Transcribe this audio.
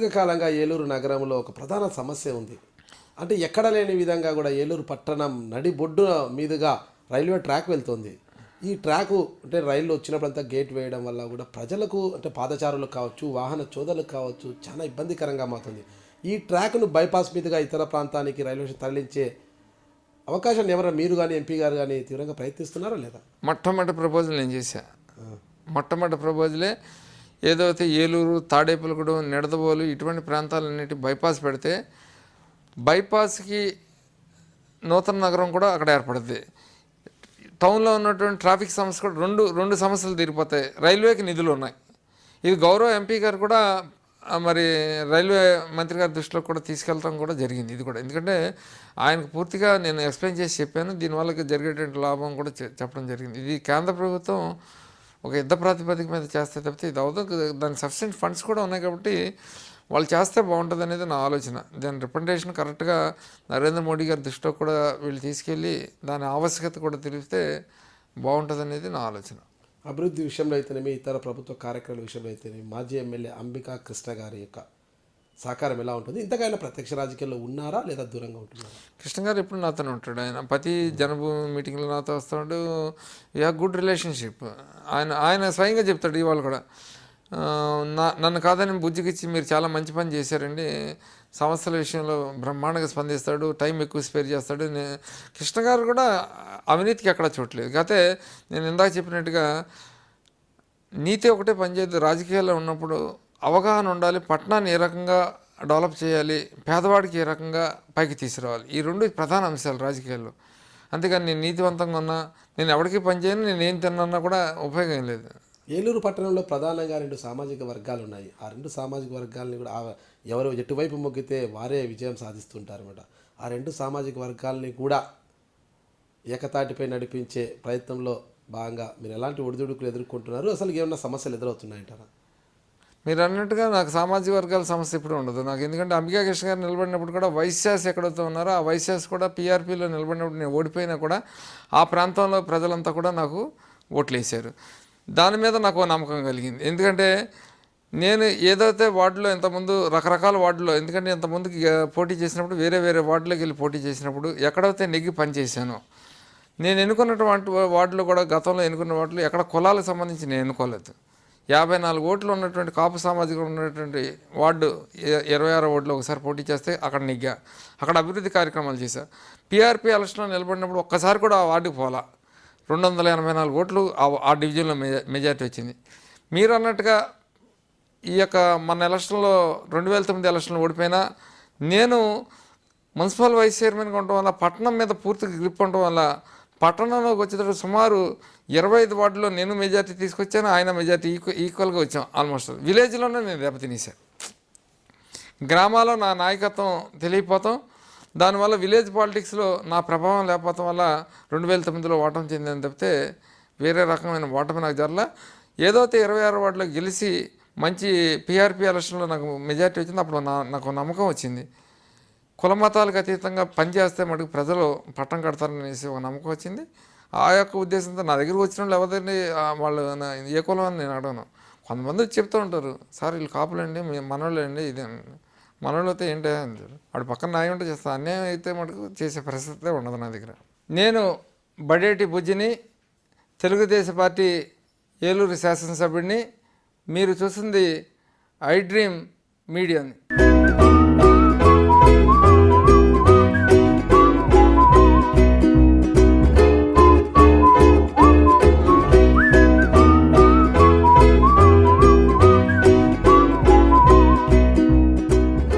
దీర్ఘకాలంగా ఏలూరు నగరంలో ఒక ప్రధాన సమస్య ఉంది. అంటే ఎక్కడ లేని విధంగా కూడా ఏలూరు పట్టణం నడిబొడ్డు మీదుగా రైల్వే ట్రాక్ వెళ్తుంది. ఈ ట్రాకు అంటే రైళ్ళు వచ్చినప్పుడంతా గేట్ వేయడం వల్ల కూడా ప్రజలకు అంటే పాదచారులకు కావచ్చు, వాహన చోదలకు కావచ్చు చాలా ఇబ్బందికరంగా మారుతుంది. ఈ ట్రాక్ను బైపాస్ మీదుగా ఇతర ప్రాంతానికి రైల్వే తరలించే అవకాశాన్ని ఎవరైనా మీరు కానీ ఎంపీ గారు కానీ తీవ్రంగా ప్రయత్నిస్తున్నారా లేదా? మొట్టమొదటి ప్రపోజల్ నేను చేశా. మొట్టమొదటి ప్రపోజలే ఏదైతే ఏలూరు, తాడేపల్లిగూడెం, నిడదవోలు ఇటువంటి ప్రాంతాలన్నిటి బైపాస్ పెడితే బైపాస్కి నూతన నగరం కూడా అక్కడ ఏర్పడుతుంది. టౌన్లో ఉన్నటువంటి ట్రాఫిక్ సమస్య కూడా రెండు సమస్యలు తీరిపోతాయి. రైల్వేకి నిధులు ఉన్నాయి. ఇది గౌరవ ఎంపీ గారు కూడా మరి రైల్వే మంత్రి గారి దృష్టిలో కూడా తీసుకెళ్ళడం కూడా జరిగింది. ఇది కూడా ఎందుకంటే ఆయనకు పూర్తిగా నేను ఎక్స్ప్లెయిన్ చేసి చెప్పాను. దీనివల్ల జరిగేటువంటి లాభం కూడా చెప్పడం జరిగింది. ఇది కేంద్ర ప్రభుత్వం ఒక యుద్ధ ప్రాతిపదిక మీద చేస్తే తప్పితే ఇది అవుతుంది. దానికి సఫిషియెంట్ ఫండ్స్ కూడా ఉన్నాయి కాబట్టి వాళ్ళు చేస్తే బాగుంటుంది అనేది నా ఆలోచన. దాని రిప్రజెంటేషన్ కరెక్ట్గా నరేంద్ర మోడీ గారి దృష్టిలో కూడా వీళ్ళు తీసుకెళ్ళి దాని ఆవశ్యకత కూడా తెలిపితే బాగుంటుంది అనేది నా ఆలోచన. అభివృద్ధి విషయంలో అయితేనేమి, ఇతర ప్రభుత్వ కార్యక్రమాల విషయంలో అయితేనేమి మాజీ ఎమ్మెల్యే అంబికా కృష్ణ గారి యొక్క సహకారం ఎలా ఉంటుంది? ఇంతకైనా ప్రత్యక్ష రాజకీయాల్లో ఉన్నారా లేదా దూరంగా ఉంటున్నారా? కృష్ణ గారు ఎప్పుడు నాతోనే ఉంటాడు. ఆయన ప్రతి జనభూమి మీటింగ్లో నాతో వస్తాడు. We have good relationship. ఆయన స్వయంగా చెప్తాడు. ఇవాళ కూడా నన్ను కాదని బుజ్జికిచ్చి మీరు చాలా మంచి పని చేశారండి, సమస్యల విషయంలో బ్రహ్మాండంగా స్పందిస్తాడు, టైం ఎక్కువ స్పేర్ చేస్తాడు. కృష్ణ గారు కూడా అవినీతికి ఎక్కడ చూడలేదు. కాకపోతే నేను ఇందాక చెప్పినట్టుగా నీతి ఒకటే పనిచేయదు. రాజకీయాల్లో ఉన్నప్పుడు అవగాహన ఉండాలి. పట్టణాన్ని ఏ రకంగా డెవలప్ చేయాలి, పేదవాడికి ఏ రకంగా పైకి తీసుకురావాలి, ఈ రెండు ప్రధాన అంశాలు రాజకీయాల్లో. అంతేగాని నేను నీతివంతంగా ఉన్నా, నేను ఎవరికి పనిచేయను, నేను ఏం తిన్నా కూడా ఉపయోగం లేదు. ఏలూరు పట్టణంలో ప్రధానంగా 2 సామాజిక వర్గాలు ఉన్నాయి. ఆ 2 సామాజిక వర్గాలని కూడా ఎవరు ఎటువైపు మొగ్గితే వారే విజయం సాధిస్తుంటారన్నమాట. ఆ 2 సామాజిక వర్గాలని కూడా ఏకతాటిపై నడిపించే ప్రయత్నంలో భాగంగా మీరు ఎలాంటి ఒడిదుడుకులు ఎదుర్కొంటున్నారు? అసలు ఏమన్నా సమస్యలు ఎదురవుతున్నాయంటారా? మీరు అన్నట్టుగా నాకు సామాజిక వర్గాల సమస్య ఇప్పుడు ఉండదు నాకు. ఎందుకంటే అంబికా కృష్ణ గారు నిలబడినప్పుడు కూడా వైశ్యాస్ ఎక్కడైతే ఉన్నారో ఆ వైశ్యాస్ కూడా పీఆర్పీలో నిలబడినప్పుడు నేను ఓడిపోయినా కూడా ఆ ప్రాంతంలో ప్రజలంతా కూడా నాకు ఓట్లు వేశారు. దాని మీద నాకు నమ్మకం కలిగింది. ఎందుకంటే నేను ఏదైతే వార్డులో ఇంతకుముందు రకరకాల వార్డులో, ఎందుకంటే ఇంతకుముందుకి పోటీ చేసినప్పుడు వేరే వేరే వార్డులోకి వెళ్ళి పోటీ చేసినప్పుడు ఎక్కడైతే నెగ్గి పనిచేశానో, నేను ఎన్నుకున్నటువంటి వార్డులో కూడా గతంలో ఎన్నుకున్న వార్డులో ఎక్కడ కులాలకు సంబంధించి నేను ఎన్నుకోలేదు. 54 ఓట్లు ఉన్నటువంటి కాపు సామాజికం ఉన్నటువంటి వార్డు 26 ఓట్లు ఒకసారి పోటీ చేస్తే అక్కడ నెగ్గా, అక్కడ అభివృద్ధి కార్యక్రమాలు చేశా. పీఆర్పీ ఎలక్షన్లో నిలబడినప్పుడు ఒక్కసారి కూడా ఆ వార్డుకి పోలా. 284 ఓట్లు ఆ డివిజన్లో మెజార్టీ వచ్చింది. మీరు అన్నట్టుగా ఈ యొక్క మన ఎలక్షన్లో 2009 ఎలక్షన్లో ఓడిపోయినా నేను మున్సిపల్ వైస్ చైర్మన్గా ఉండటం వల్ల, పట్టణం మీద పూర్తిగా గ్రిప్ ఉండటం వల్ల పట్టణంలోకి వచ్చేటప్పుడు సుమారు 25 వార్డులో నేను మెజార్టీ తీసుకొచ్చాను, ఆయన మెజార్టీ ఈక్వల్గా వచ్చాం. ఆల్మోస్ట్ విలేజ్లోనే నేను దెబ్బతినేశాను. గ్రామాల్లో నా నాయకత్వం తెలియపోతాం, దానివల్ల విలేజ్ పాలిటిక్స్లో నా ప్రభావం లేకపోవడం వల్ల 2009లో ఓటమి చెందని తప్పితే వేరే రకమైన ఓటమి నాకు జరల. ఏదైతే 26 వార్డులో గెలిచి మంచి పీఆర్పీ ఎలక్షన్లో నాకు మెజార్టీ వచ్చింది. అప్పుడు నాకు నమ్మకం వచ్చింది. కుల మతాలకు అతీతంగా పనిచేస్తే మటుకు ప్రజలు పట్టం కడతారనేసి ఒక నమ్మకం వచ్చింది. ఆ యొక్క ఉద్దేశంతో నా దగ్గరికి వచ్చిన వాళ్ళు ఎవరిని వాళ్ళు ఏ కులం అని నేను అడగను. కొంతమంది చెప్తూ ఉంటారు, సార్ వీళ్ళు కాపులండి, మనోళ్ళు అండి, ఇదే మనోళ్ళు అయితే ఏంటి అంటారు. వాడు పక్కన న్యాయం ఉంటే చేస్తాను, అన్యాయం అయితే మటుకు చేసే పరిస్థితే ఉండదు నా దగ్గర. నేను బడేటి బుజ్జిని, తెలుగుదేశం పార్టీ ఏలూరు శాసనసభ్యుడిని. మీరు చూసింది ఐ డ్రీమ్ మీడియాని.